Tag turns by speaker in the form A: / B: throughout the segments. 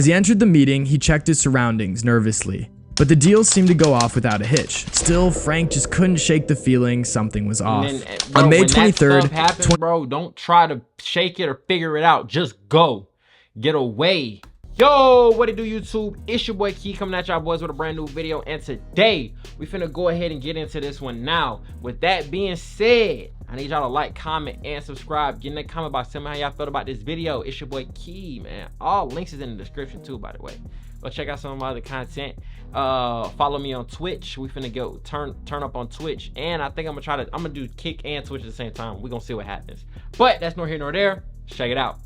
A: As he entered the meeting, he checked his surroundings nervously. But the deal seemed to go off without a hitch. Still, Frank just couldn't shake the feeling something was off.
B: Bro,
A: on May
B: when
A: 23rd,
B: that stuff happens, bro, don't try to shake it or figure it out. Just go. Get away. Yo, what it do, YouTube? It's your boy Key coming at y'all boys with a brand new video. And today, we finna go ahead and get into this one now. With that being said, I need y'all to like, comment, and subscribe. Get in the comment box. Tell me how y'all felt about this video. It's your boy Key, man. All links is in the description too, by the way. Go check out some of my other content. Follow me on Twitch. We finna go turn up on Twitch. And I think I'm gonna do Kick and Twitch at the same time. We're gonna see what happens. But that's nor here nor there. Check it out.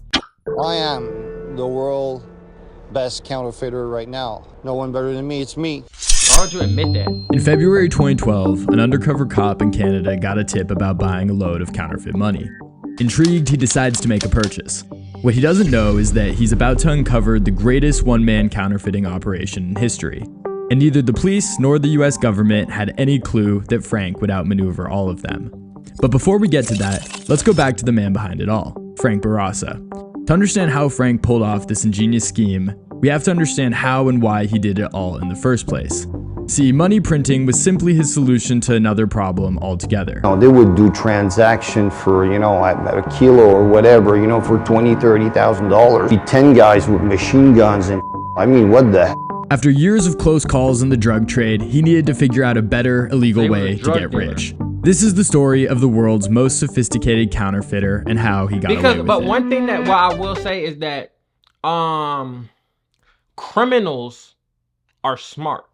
C: I am the world best counterfeiter right now. No one better than me. It's me.
B: Why don't you admit that?
A: In February 2012, an undercover cop in Canada got a tip about buying a load of counterfeit money. Intrigued, he decides to make a purchase. What he doesn't know is that he's about to uncover the greatest one-man counterfeiting operation in history. And neither the police nor the US government had any clue that Frank would outmaneuver all of them. But before we get to that, let's go back to the man behind it all, Frank Barassa. To understand how Frank pulled off this ingenious scheme, we have to understand how and why he did it all in the first place. See, money printing was simply his solution to another problem altogether.
C: They would do transaction for, a kilo or whatever, for $20,000, $30,000. Be 10 guys with machine guns and I mean, what the heck?
A: After years of close calls in the drug trade, he needed to figure out a better, illegal way to get rich. This is the story of the world's most sophisticated counterfeiter and how he got away with it.
B: One thing that what I will say is that criminals are smart.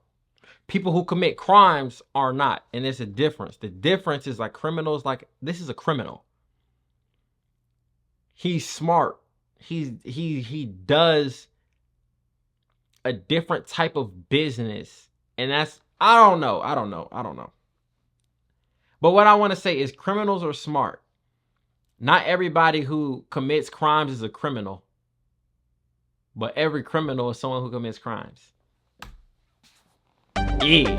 B: People who commit crimes are not, and there's a difference. The difference is like criminals, like this is a criminal. He's smart. He does a different type of business, and that's I don't know. But what I want to say is criminals are smart. Not everybody who commits crimes is a criminal, but every criminal is someone who commits crimes. Yeah.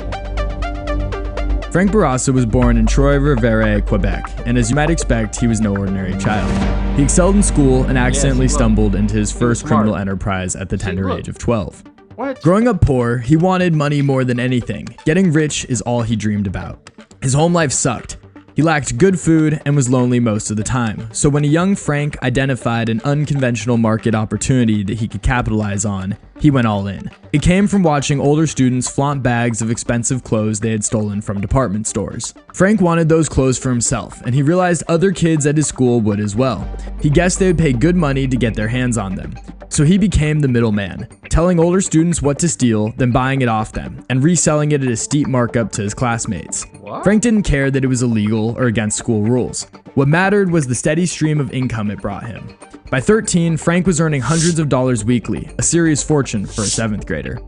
A: Frank Barassa was born in Trois-Rivières, Quebec, and as you might expect, he was no ordinary child. He excelled in school and accidentally stumbled into his first criminal enterprise at the tender age of 12.
B: What?
A: Growing up poor, he wanted money more than anything. Getting rich is all he dreamed about. His home life sucked. He lacked good food and was lonely most of the time. So when a young Frank identified an unconventional market opportunity that he could capitalize on, he went all in. It came from watching older students flaunt bags of expensive clothes they had stolen from department stores. Frank wanted those clothes for himself, and he realized other kids at his school would as well. He guessed they would pay good money to get their hands on them. So he became the middleman, telling older students what to steal, then buying it off them, and reselling it at a steep markup to his classmates.
B: What?
A: Frank didn't care that it was illegal or against school rules. What mattered was the steady stream of income it brought him. By 13, Frank was earning hundreds of dollars weekly, a serious fortune for a 7th grader.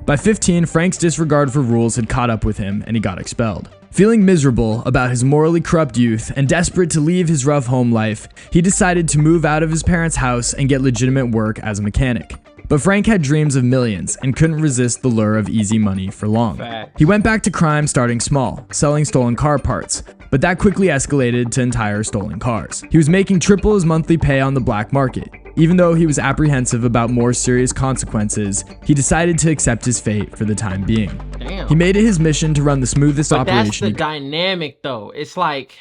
A: By 15, Frank's disregard for rules had caught up with him and he got expelled. Feeling miserable about his morally corrupt youth and desperate to leave his rough home life, he decided to move out of his parents' house and get legitimate work as a mechanic. But Frank had dreams of millions and couldn't resist the lure of easy money for long. He went back to crime starting small, selling stolen car parts, but that quickly escalated to entire stolen cars. He was making triple his monthly pay on the black market. Even though he was apprehensive about more serious consequences, he decided to accept his fate for the time being.
B: Damn.
A: He made it his mission to run the smoothest operation.
B: That's the dynamic though. It's like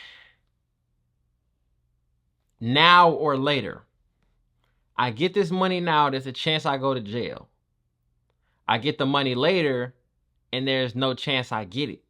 B: now or later. I get this money now, there's a chance I go to jail. I get the money later, and there's no chance I get it.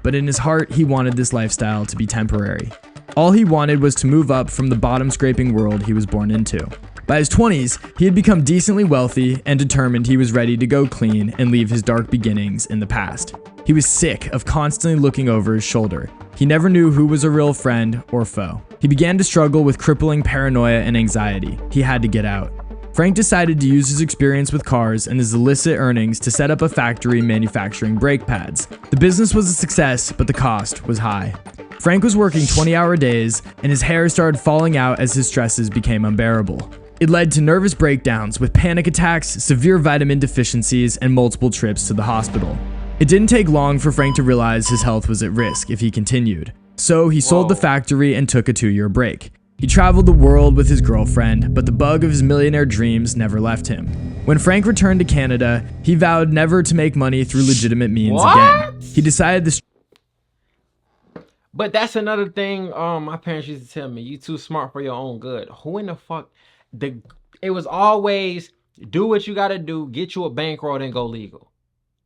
A: But in his heart, he wanted this lifestyle to be temporary. All he wanted was to move up from the bottom-scraping world he was born into. By his 20s, he had become decently wealthy and determined he was ready to go clean and leave his dark beginnings in the past. He was sick of constantly looking over his shoulder. He never knew who was a real friend or foe. He began to struggle with crippling paranoia and anxiety. He had to get out. Frank decided to use his experience with cars and his illicit earnings to set up a factory manufacturing brake pads. The business was a success, but the cost was high. Frank was working 20-hour days, and his hair started falling out as his stresses became unbearable. It led to nervous breakdowns with panic attacks, severe vitamin deficiencies, and multiple trips to the hospital. It didn't take long for Frank to realize his health was at risk if he continued. So he sold the factory and took a 2-year break. He traveled the world with his girlfriend, but the bug of his millionaire dreams never left him. When Frank returned to Canada, he vowed never to make money through legitimate means again. He decided this.
B: But that's another thing my parents used to tell me, you too smart for your own good. Who in the fuck? It was always do what you gotta do, get you a bankroll, then go legal.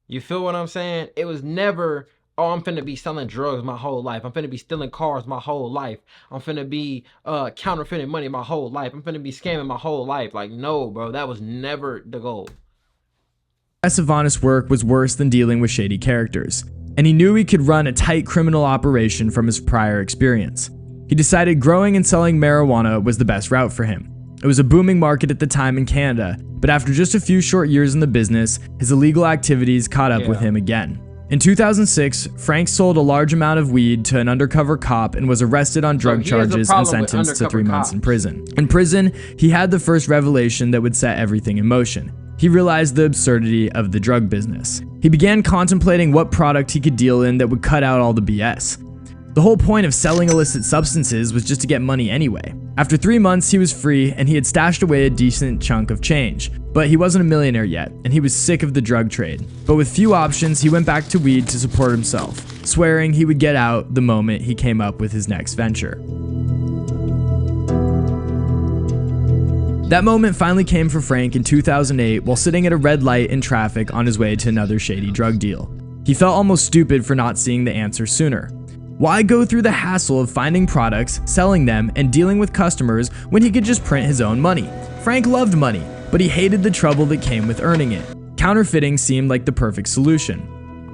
B: You feel what I'm saying? It was never, oh, I'm finna be selling drugs my whole life. I'm finna be stealing cars my whole life. I'm finna be counterfeiting money my whole life. I'm finna be scamming my whole life. Like, no, bro, that was never the goal.
A: Aggressive honest work was worse than dealing with shady characters, and he knew he could run a tight criminal operation from his prior experience. He decided growing and selling marijuana was the best route for him. It was a booming market at the time in Canada, but after just a few short years in the business, his illegal activities caught up with him again. In 2006, Frank sold a large amount of weed to an undercover cop and was arrested on drug charges and sentenced to 3 months in prison. In prison, he had the first revelation that would set everything in motion. He realized the absurdity of the drug business. He began contemplating what product he could deal in that would cut out all the BS. The whole point of selling illicit substances was just to get money anyway. After 3 months, he was free and he had stashed away a decent chunk of change. But he wasn't a millionaire yet, and he was sick of the drug trade. But with few options, he went back to weed to support himself, swearing he would get out the moment he came up with his next venture. That moment finally came for Frank in 2008 while sitting at a red light in traffic on his way to another shady drug deal. He felt almost stupid for not seeing the answer sooner. Why go through the hassle of finding products, selling them, and dealing with customers when he could just print his own money? Frank loved money, but he hated the trouble that came with earning it. Counterfeiting seemed like the perfect solution.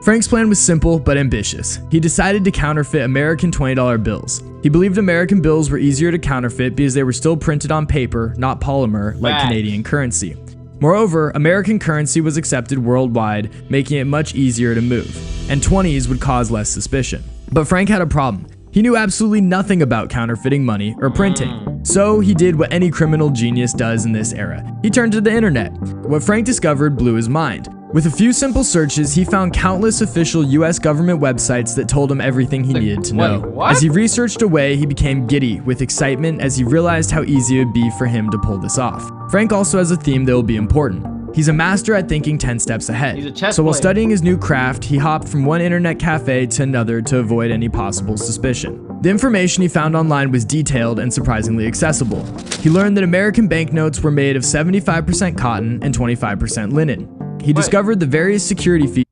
A: Frank's plan was simple but ambitious. He decided to counterfeit American $20 bills. He believed American bills were easier to counterfeit because they were still printed on paper, not polymer, like Canadian currency. Moreover, American currency was accepted worldwide, making it much easier to move, and 20s would cause less suspicion. But Frank had a problem. He knew absolutely nothing about counterfeiting money or printing. So he did what any criminal genius does in this era. He turned to the internet. What Frank discovered blew his mind. With a few simple searches, he found countless official US government websites that told him everything he needed to know. As he researched away, he became giddy with excitement as he realized how easy it would be for him to pull this off. Frank also has a theme that will be important. He's a master at thinking 10 steps ahead. So while studying his new craft, he hopped from one internet cafe to another to avoid any possible suspicion. The information he found online was detailed and surprisingly accessible. He learned that American banknotes were made of 75% cotton and 25% linen. He discovered the various security features.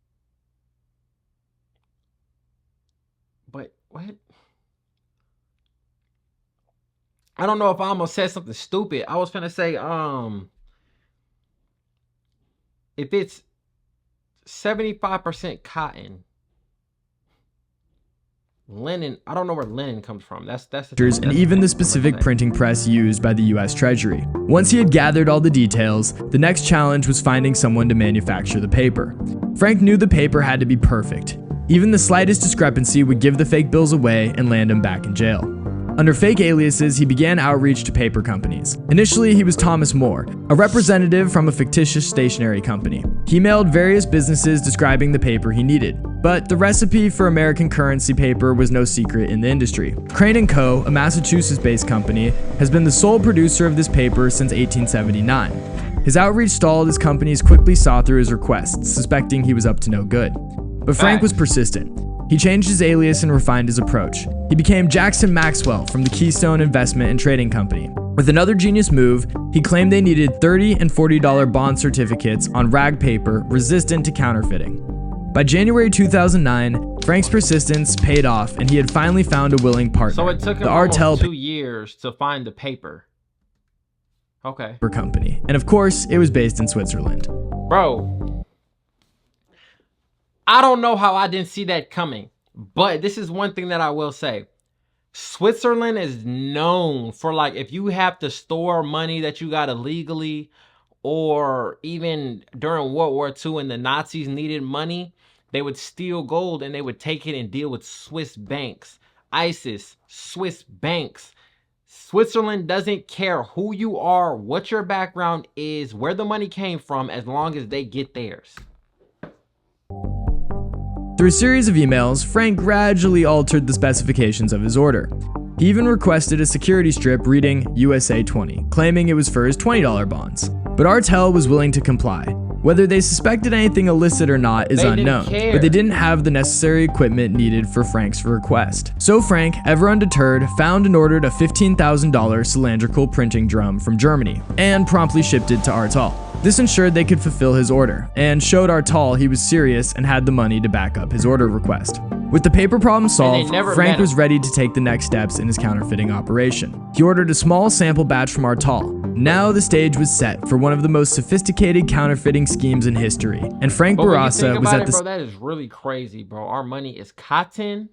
B: But what? I don't know if I almost said something stupid. I was finna say, if it's 75% cotton, linen, I don't know where linen comes from. That's
A: and even the specific printing press used by the US Treasury. Once he had gathered all the details, the next challenge was finding someone to manufacture the paper. Frank knew the paper had to be perfect. Even the slightest discrepancy would give the fake bills away and land him back in jail. Under fake aliases, he began outreach to paper companies. Initially, he was Thomas Moore, a representative from a fictitious stationery company. He mailed various businesses describing the paper he needed, but the recipe for American currency paper was no secret in the industry. Crane & Co., a Massachusetts-based company, has been the sole producer of this paper since 1879. His outreach stalled as companies quickly saw through his requests, suspecting he was up to no good. But Frank was persistent. He changed his alias and refined his approach. He became Jackson Maxwell from the Keystone Investment and Trading Company. With another genius move, he claimed they needed $30 and $40 bond certificates on rag paper resistant to counterfeiting. By January 2009, Frank's persistence paid off and he had finally found a willing partner.
B: So it took him almost 2 years to find the paper. Okay.
A: Company. And of course, it was based in Switzerland.
B: Bro, I don't know how I didn't see that coming, but this is one thing that I will say. Switzerland is known for, like, if you have to store money that you got illegally, or even during World War II when the Nazis needed money, they would steal gold and they would take it and deal with Swiss banks. ISIS, Swiss banks. Switzerland doesn't care who you are, what your background is, where the money came from, as long as they get theirs.
A: Through a series of emails, Frank gradually altered the specifications of his order. He even requested a security strip reading USA 20, claiming it was for his $20 bonds. But Artel was willing to comply. Whether they suspected anything illicit or not is unknown, but they didn't have the necessary equipment needed for Frank's request. So Frank, ever undeterred, found and ordered a $15,000 cylindrical printing drum from Germany, and promptly shipped it to Artel. This ensured they could fulfill his order, and showed Artel he was serious and had the money to back up his order request. With the paper problem solved, Frank was ready to take the next steps in his counterfeiting operation. He ordered a small sample batch from Artel. Now the stage was set for one of the most sophisticated counterfeiting schemes in history, and Frank Barassa was at the...
B: Bro, that is really crazy, bro. Our money is cotton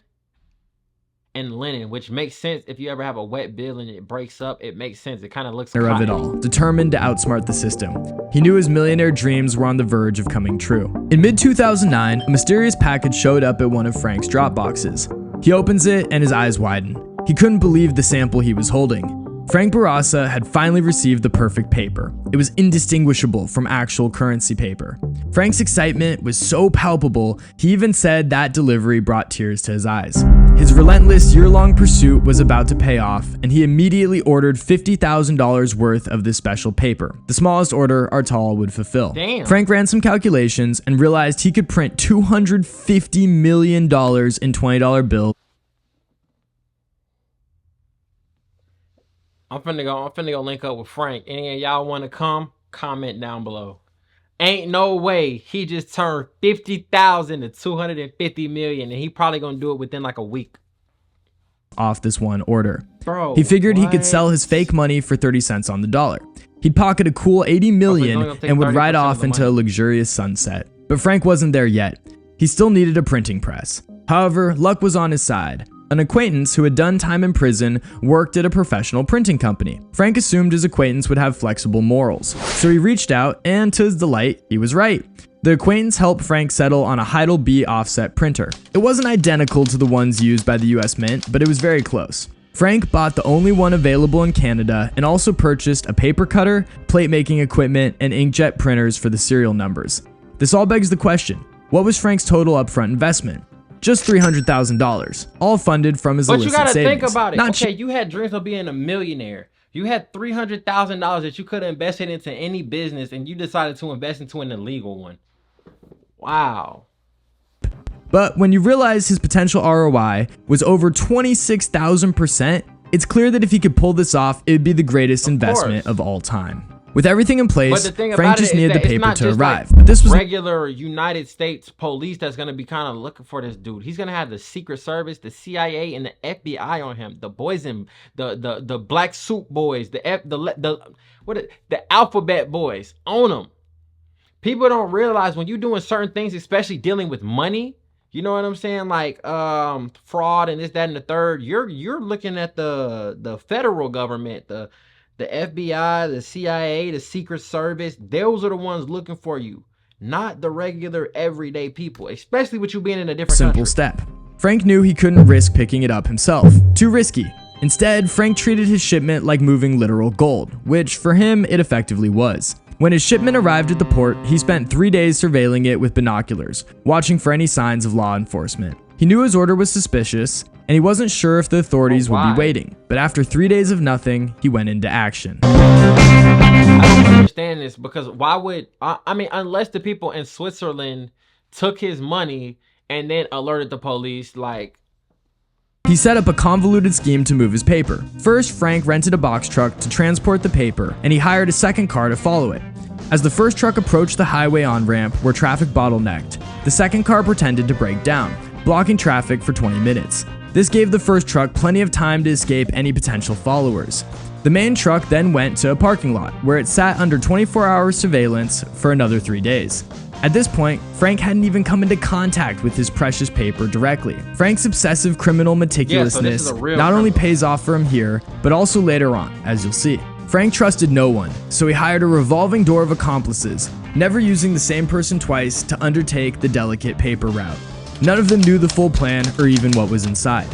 B: and linen, which makes sense. If you ever have a wet bill and it breaks up, it makes sense. It kind of looks like
A: of it all, determined to outsmart the system. He knew his millionaire dreams were on the verge of coming true. In mid-2009, a mysterious package showed up at one of Frank's drop boxes. He opens it and his eyes widen. He couldn't believe the sample he was holding. Frank Barassa had finally received the perfect paper. It was indistinguishable from actual currency paper. Frank's excitement was so palpable, he even said that delivery brought tears to his eyes. His relentless year-long pursuit was about to pay off, and he immediately ordered $50,000 worth of this special paper, the smallest order Artel would fulfill.
B: Damn.
A: Frank ran some calculations and realized he could print $250 million in $20 bills.
B: I'm finna go link up with Frank. Any of y'all want to come? Comment down below. Ain't no way he just turned 50,000 to 250 million, and he probably gonna do it within like a week.
A: Off this one order.
B: Bro,
A: he figured he could sell his fake money for 30 cents on the dollar. He'd pocket a cool 80 million and would ride off into a luxurious sunset. But Frank wasn't there yet. He still needed a printing press. However, luck was on his side. An acquaintance who had done time in prison worked at a professional printing company. Frank assumed his acquaintance would have flexible morals, so he reached out, and to his delight, he was right. The acquaintance helped Frank settle on a Heidel B offset printer. It wasn't identical to the ones used by the US Mint, but it was very close. Frank bought the only one available in Canada and also purchased a paper cutter, plate making equipment, and inkjet printers for the serial numbers. This all begs the question, what was Frank's total upfront investment? Just $300,000, all funded from his illicit savings.
B: But you gotta think about it. Okay, you had dreams of being a millionaire. You had $300,000 that you could have invested into any business, and you decided to invest into an illegal one. Wow.
A: But when you realize his potential ROI was over 26,000%, it's clear that if he could pull this off, it would be the greatest investment of all time. With everything in place, Frank just needed the paper to arrive. But this was
B: regular United States police that's gonna be kind of looking for this dude. He's gonna have the Secret Service, the CIA, and the FBI on him. The boys in the black suit boys, the alphabet boys on him. People don't realize when you're doing certain things, especially dealing with money. You know what I'm saying? Like fraud and this, that, and the third. You're looking at the federal government, the FBI, the CIA, the Secret Service. Those are the ones looking for you, not the regular everyday people, especially with you being in a different country.
A: Step. Frank knew he couldn't risk picking it up himself. Too risky. Instead, Frank treated his shipment like moving literal gold, which for him, it effectively was. When his shipment arrived at the port, he spent 3 days surveilling it with binoculars, watching for any signs of law enforcement. He knew his order was suspicious, and he wasn't sure if the authorities would be waiting. But after 3 days of nothing, he went into action.
B: I don't understand this, because why would, I mean, unless the people in Switzerland took his money and then alerted the police, like...
A: He set up a convoluted scheme to move his paper. First, Frank rented a box truck to transport the paper, and he hired a second car to follow it. As the first truck approached the highway on-ramp where traffic bottlenecked, the second car pretended to break down, blocking traffic for 20 minutes. This gave the first truck plenty of time to escape any potential followers. The main truck then went to a parking lot, where it sat under 24-hour surveillance for another 3 days. At this point, Frank hadn't even come into contact with his precious paper directly. Frank's obsessive criminal meticulousness not only pays off for him here, but also later on, as you'll see. Frank trusted no one, so he hired a revolving door of accomplices, never using the same person twice to undertake the delicate paper route. None of them knew the full plan or even what was inside.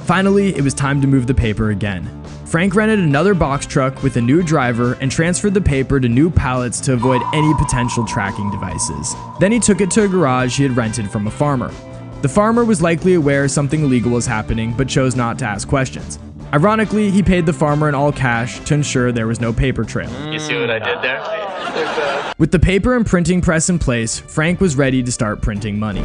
A: Finally, it was time to move the paper again. Frank rented another box truck with a new driver and transferred the paper to new pallets to avoid any potential tracking devices. Then he took it to a garage he had rented from a farmer. The farmer was likely aware something illegal was happening, but chose not to ask questions. Ironically, he paid the farmer in all cash to ensure there was no paper trail.
D: You see what I did there?
A: With the paper and printing press in place, Frank was ready to start printing money.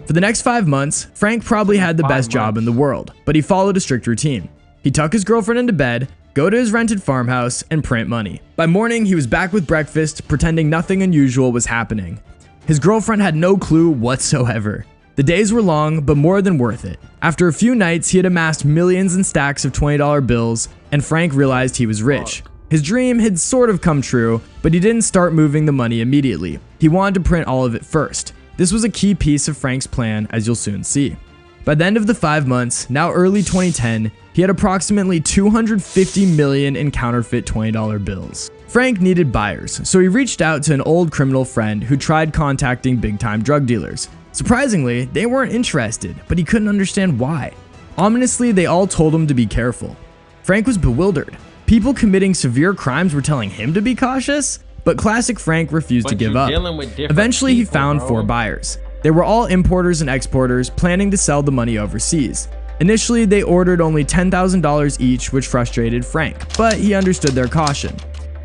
A: For the next 5 months, Frank probably had the best job in the world, but he followed a strict routine. He tucked his girlfriend into bed, go to his rented farmhouse, and print money. By morning, he was back with breakfast, pretending nothing unusual was happening. His girlfriend had no clue whatsoever. The days were long, but more than worth it. After a few nights, he had amassed millions in stacks of $20 bills, and Frank realized he was rich. His dream had sort of come true, but he didn't start moving the money immediately. He wanted to print all of it first. This was a key piece of Frank's plan, as you'll soon see. By the end of the 5 months, now early 2010, he had approximately $250 million in counterfeit $20 bills. Frank needed buyers, so he reached out to an old criminal friend who tried contacting big-time drug dealers. Surprisingly, they weren't interested, but he couldn't understand why. Ominously, they all told him to be careful. Frank was bewildered. People committing severe crimes were telling him to be cautious? But classic Frank refused to give up. Eventually, he found 4 buyers. They were all importers and exporters planning to sell the money overseas. Initially, they ordered only $10,000 each, which frustrated Frank, but he understood their caution.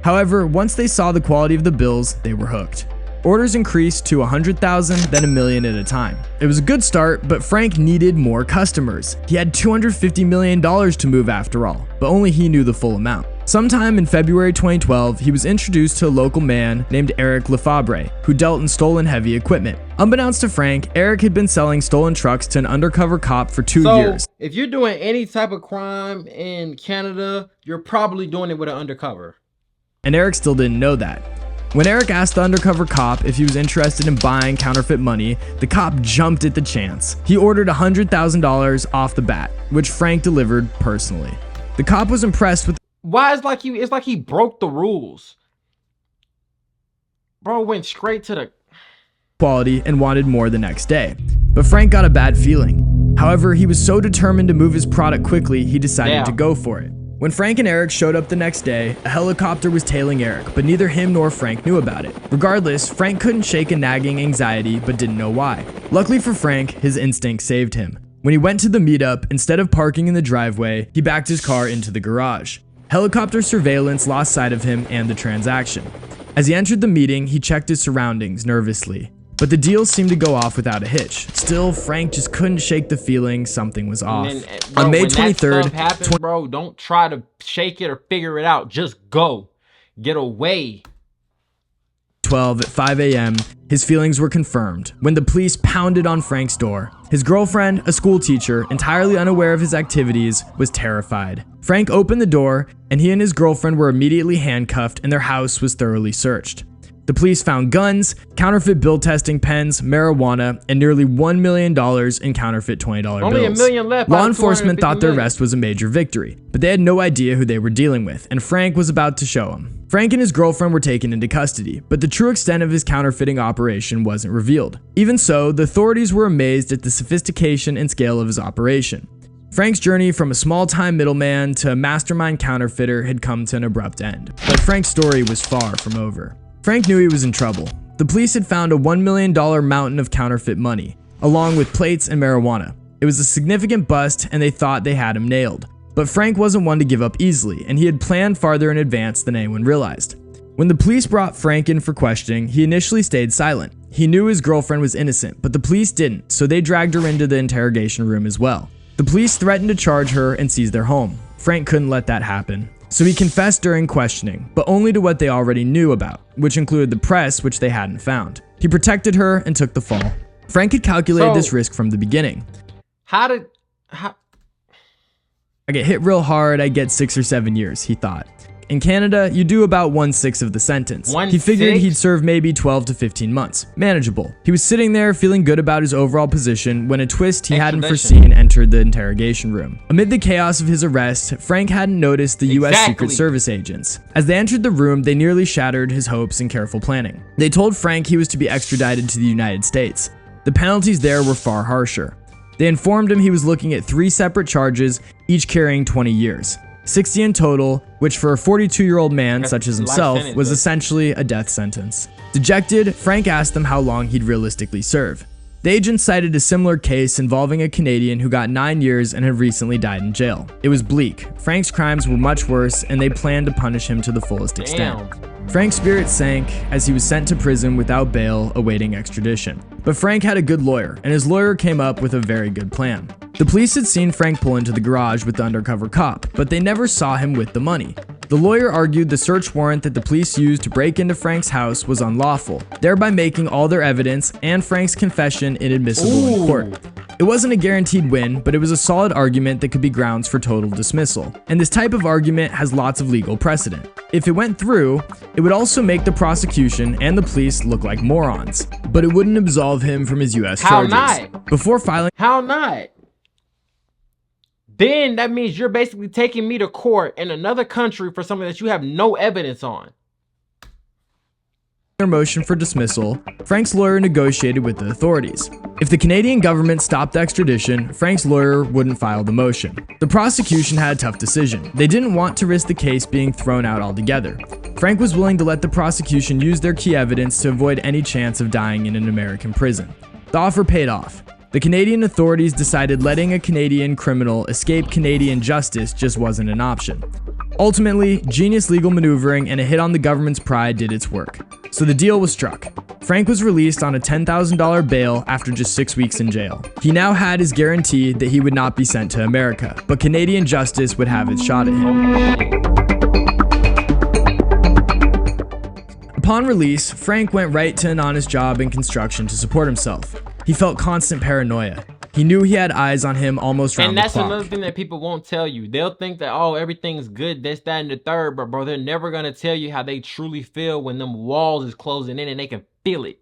A: However, once they saw the quality of the bills, they were hooked. Orders increased to 100,000, then $1 million at a time. It was a good start, but Frank needed more customers. He had $250 million to move after all, but only he knew the full amount. Sometime in February 2012, he was introduced to a local man named Eric Lefebvre, who dealt in stolen heavy equipment. Unbeknownst to Frank, Eric had been selling stolen trucks to an undercover cop for 2 years.
B: If you're doing any type of crime in Canada, you're probably doing it with an undercover.
A: And Eric still didn't know that. When Eric asked the undercover cop if he was interested in buying counterfeit money, the cop jumped at the chance. He ordered $100,000 off the bat, which Frank delivered personally. The cop was impressed with
B: Why? It's like he broke the rules. Bro went straight to the
A: quality and wanted more the next day. But Frank got a bad feeling. However, he was so determined to move his product quickly, he decided to go for it. When Frank and Eric showed up the next day, a helicopter was tailing Eric, but neither him nor Frank knew about it. Regardless, Frank couldn't shake a nagging anxiety, but didn't know why. Luckily for Frank, his instinct saved him. When he went to the meetup, instead of parking in the driveway, he backed his car into the garage. Helicopter surveillance lost sight of him and the transaction. As he entered the meeting, he checked his surroundings nervously. But the deal seemed to go off without a hitch. Still, Frank just couldn't shake the feeling something was off.
B: Bro,
A: on May 23rd,
B: bro, don't try to shake it or figure it out. Just go. Get away.
A: 12 at 5 a.m., his feelings were confirmed when the police pounded on Frank's door. His girlfriend, a school teacher, entirely unaware of his activities, was terrified. Frank opened the door, and he and his girlfriend were immediately handcuffed, and their house was thoroughly searched. The police found guns, counterfeit bill testing pens, marijuana, and nearly $1 million in counterfeit $20 bills.
B: Only $1 million left.
A: Law enforcement thought their arrest was a major victory, but they had no idea who they were dealing with, and Frank was about to show them. Frank and his girlfriend were taken into custody, but the true extent of his counterfeiting operation wasn't revealed. Even so, the authorities were amazed at the sophistication and scale of his operation. Frank's journey from a small-time middleman to a mastermind counterfeiter had come to an abrupt end, but Frank's story was far from over. Frank knew he was in trouble. The police had found a $1 million mountain of counterfeit money, along with plates and marijuana. It was a significant bust, and they thought they had him nailed. But Frank wasn't one to give up easily, and he had planned farther in advance than anyone realized. When the police brought Frank in for questioning, he initially stayed silent. He knew his girlfriend was innocent, but the police didn't, so they dragged her into the interrogation room as well. The police threatened to charge her and seize their home. Frank couldn't let that happen. So he confessed during questioning, but only to what they already knew about, which included the press, which they hadn't found. He protected her and took the fall. Frank had calculated this risk from the beginning.
B: How?
A: I get hit real hard, I get 6 or 7 years, he thought. In Canada, you do about 1/6 of the sentence. He figured he'd serve maybe 12 to 15 months. Manageable. He was sitting there feeling good about his overall position when a twist he hadn't foreseen entered the interrogation room. Amid the chaos of his arrest, Frank hadn't noticed the US Secret Service agents. As they entered the room, they nearly shattered his hopes and careful planning. They told Frank he was to be extradited to the United States. The penalties there were far harsher. They informed him he was looking at 3 separate charges, each carrying 20 years. 60 in total, which for a 42-year-old man such as himself was essentially a death sentence. Dejected, Frank asked them how long he'd realistically serve. The agent cited a similar case involving a Canadian who got 9 years and had recently died in jail. It was bleak. Frank's crimes were much worse, and they planned to punish him to the fullest extent. Frank's spirit sank as he was sent to prison without bail, awaiting extradition. But Frank had a good lawyer, and his lawyer came up with a very good plan. The police had seen Frank pull into the garage with the undercover cop, but they never saw him with the money. The lawyer argued the search warrant that the police used to break into Frank's house was unlawful, thereby making all their evidence and Frank's confession inadmissible in court. It wasn't a guaranteed win, but it was a solid argument that could be grounds for total dismissal. And this type of argument has lots of legal precedent. If it went through, it would also make the prosecution and the police look like morons, but it wouldn't absolve him from his US charges.
B: How not?
A: Before filing
B: How not? Then that means you're basically taking me to court in another country for something that you have no evidence on.
A: their motion for dismissal, Frank's lawyer negotiated with the authorities. If the Canadian government stopped the extradition, Frank's lawyer wouldn't file the motion. The prosecution had a tough decision. They didn't want to risk the case being thrown out altogether. Frank was willing to let the prosecution use their key evidence to avoid any chance of dying in an American prison. The offer paid off. The Canadian authorities decided letting a Canadian criminal escape Canadian justice just wasn't an option. Ultimately, genius legal maneuvering and a hit on the government's pride did its work. So the deal was struck. Frank was released on a $10,000 bail after just 6 weeks in jail. He now had his guarantee that he would not be sent to America, but Canadian justice would have its shot at him. Upon release, Frank went right to an honest job in construction to support himself. He felt constant paranoia. He knew he had eyes on him almost round the clock.
B: And that's another thing that people won't tell you. They'll think that, oh, everything's good, this, that, and the third, but bro, they're never gonna tell you how they truly feel when them walls is closing in and they can feel it.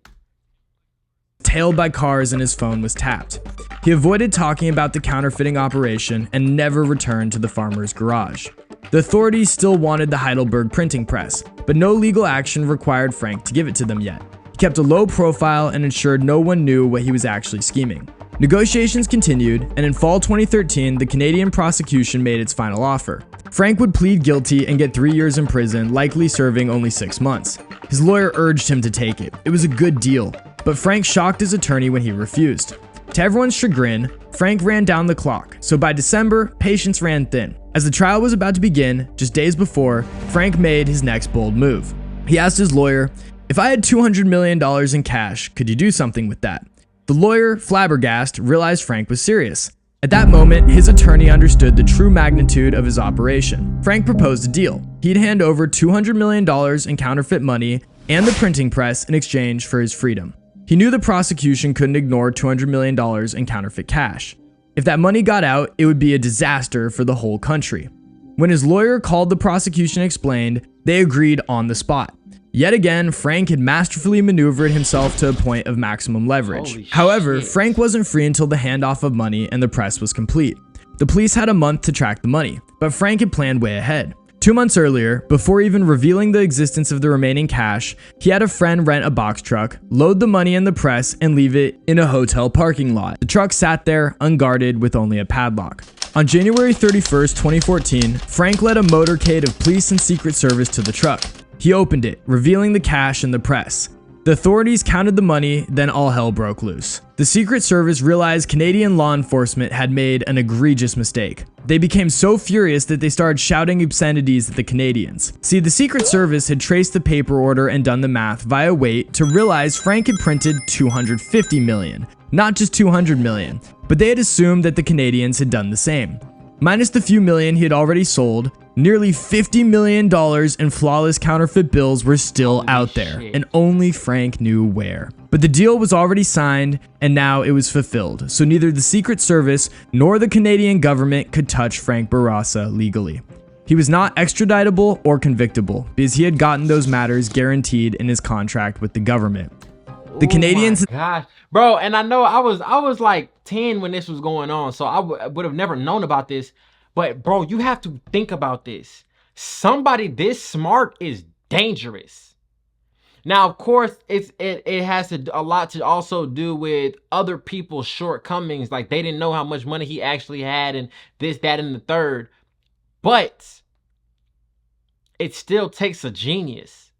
A: Tailed by cars and his phone was tapped. He avoided talking about the counterfeiting operation and never returned to the farmer's garage. The authorities still wanted the Heidelberg printing press, but no legal action required Frank to give it to them yet. He kept a low profile and ensured no one knew what he was actually scheming. Negotiations continued, and in fall 2013, the Canadian prosecution made its final offer. Frank would plead guilty and get 3 years in prison, likely serving only 6 months. His lawyer urged him to take it. It was a good deal, but Frank shocked his attorney when he refused. To everyone's chagrin, Frank ran down the clock, so by December, patience ran thin. As the trial was about to begin, just days before, Frank made his next bold move. He asked his lawyer, "If I had $200 million in cash, could you do something with that?" The lawyer, flabbergasted, realized Frank was serious. At that moment, his attorney understood the true magnitude of his operation. Frank proposed a deal. He'd hand over $200 million in counterfeit money and the printing press in exchange for his freedom. He knew the prosecution couldn't ignore $200 million in counterfeit cash. If that money got out, it would be a disaster for the whole country. When his lawyer called the prosecution and explained, they agreed on the spot. Yet again, Frank had masterfully maneuvered himself to a point of maximum leverage. However, Frank wasn't free until the handoff of money and the press was complete. The police had a month to track the money, but Frank had planned way ahead. 2 months earlier, before even revealing the existence of the remaining cash, he had a friend rent a box truck, load the money in the press, and leave it in a hotel parking lot. The truck sat there, unguarded, with only a padlock. On January 31st, 2014, Frank led a motorcade of police and Secret Service to the truck. He opened it, revealing the cash and the press. The authorities counted the money, then all hell broke loose. The Secret Service realized Canadian law enforcement had made an egregious mistake. They became so furious that they started shouting obscenities at the Canadians. See, the Secret Service had traced the paper order and done the math via weight to realize Frank had printed 250 million, not just 200 million, but they had assumed that the Canadians had done the same. Minus the few million he had already sold, nearly $50 million in flawless counterfeit bills were still out there, and only Frank knew where. But the deal was already signed, and now it was fulfilled, so neither the Secret Service nor the Canadian government could touch Frank Bourassa legally. He was not extraditable or convictable, because he had gotten those matters guaranteed in his contract with the government. The Canadians...
B: Oh my gosh. Bro, and I know I was like 10 when this was going on, so I would have never known about this. But bro, you have to think about this. Somebody this smart is dangerous. Now, of course, it has a lot to also do with other people's shortcomings. Like they didn't know how much money he actually had and this, that, and the third. But it still takes a genius.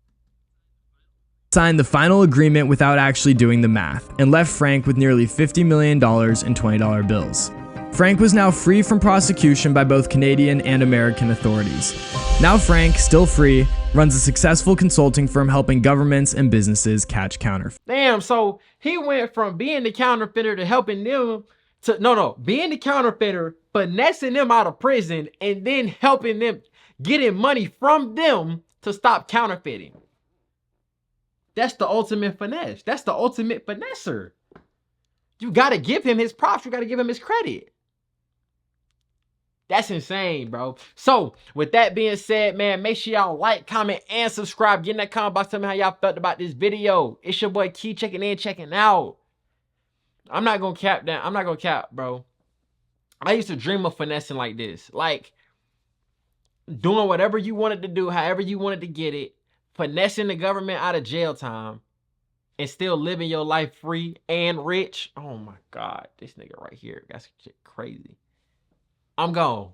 A: signed the final agreement without actually doing the math, and left Frank with nearly $50 million in $20 bills. Frank was now free from prosecution by both Canadian and American authorities. Now Frank, still free, runs a successful consulting firm helping governments and businesses catch counterfeiters.
B: Damn, so he went from being the counterfeiter to helping them to, being the counterfeiter, finessing them out of prison, and then helping them, getting money from them to stop counterfeiting. That's the ultimate finesse. That's the ultimate finesser. You got to give him his props. You got to give him his credit. That's insane, bro. So, with that being said, man, make sure y'all like, comment, and subscribe. Get in that comment box. Tell me how y'all felt about this video. It's your boy Key checking in, checking out. I'm not going to cap down. I'm not going to cap, bro. I used to dream of finessing like this. Like, doing whatever you wanted to do, however you wanted to get it. Finessing the government out of jail time. And still living your life free and rich. Oh, my God. This nigga right here. That's crazy. I'm gone.